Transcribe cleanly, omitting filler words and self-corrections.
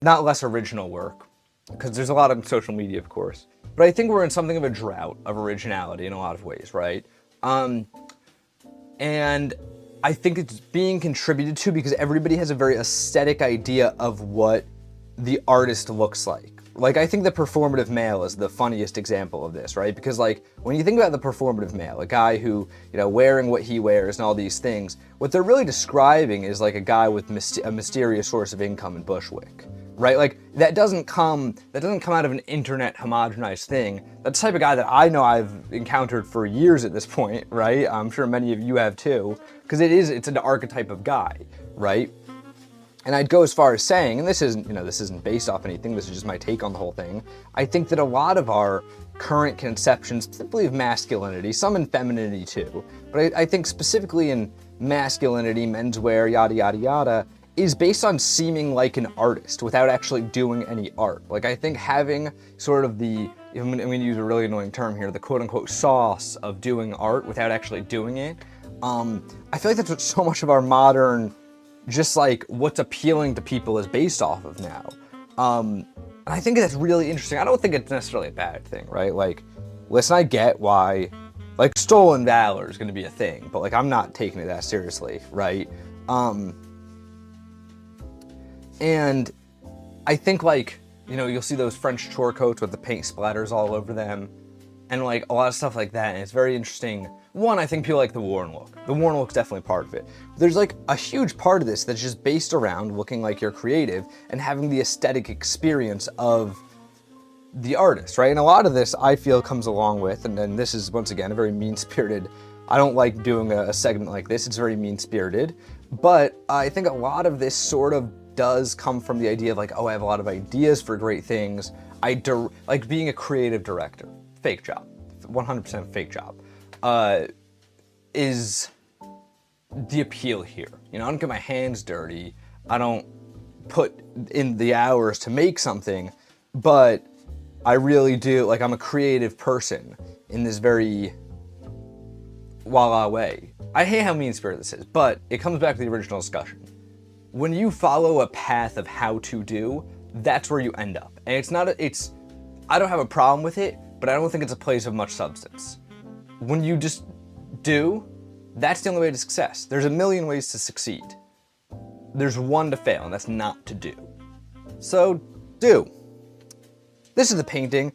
not less original work, because there's a lot on social media, of course. But I think we're in something of a drought of originality in a lot of ways, right? And I think it's being contributed to because everybody has a very aesthetic idea of what the artist looks like. Like, I think the performative male is the funniest example of this, right? Because, like, when you think about the performative male, a guy who, wearing what he wears and all these things, what they're really describing is, like, a guy with a mysterious source of income in Bushwick, right? Like, that doesn't come out of an internet homogenized thing. That's the type of guy that I know I've encountered for years at this point, right? I'm sure many of you have too, because it's an archetype of guy, right? And I'd go as far as saying, and this isn't based off anything, this is just my take on the whole thing, I think that a lot of our current conceptions, specifically of masculinity, some in femininity too, but I think specifically in masculinity, menswear, yada, yada, yada, is based on seeming like an artist without actually doing any art. Like, I think having sort of I'm going to use a really annoying term here, the quote-unquote sauce of doing art without actually doing it, I feel like that's what so much of our modern, just like what's appealing to people is based off of now. And I think that's really interesting. I don't think it's necessarily a bad thing, right? Like, listen, I get why, like, stolen valor is going to be a thing, but, like, I'm not taking it that seriously, right? And I think, like, you'll see those French tour coats with the paint splatters all over them, and, like, a lot of stuff like that, and it's very interesting. One, I think people like the worn look. The worn look's definitely part of it. There's, like, a huge part of this that's just based around looking like you're creative and having the aesthetic experience of the artist, right? And a lot of this, I feel, comes along with, and then this is, once again, a very mean-spirited, I don't like doing a segment like this, it's very mean-spirited, but I think a lot of this sort of does come from the idea of, like, oh, I have a lot of ideas for great things. Like being a creative director, fake job, 100% fake job, is the appeal here. I don't get my hands dirty. I don't put in the hours to make something, but I really do, like, I'm a creative person in this very voila way. I hate how mean-spirited this is, but it comes back to the original discussion. When you follow a path of how to do, that's where you end up. And I don't have a problem with it, but I don't think it's a place of much substance. When you just do, that's the only way to success. There's a million ways to succeed. There's one to fail, and that's not to do. So, do. This is the painting.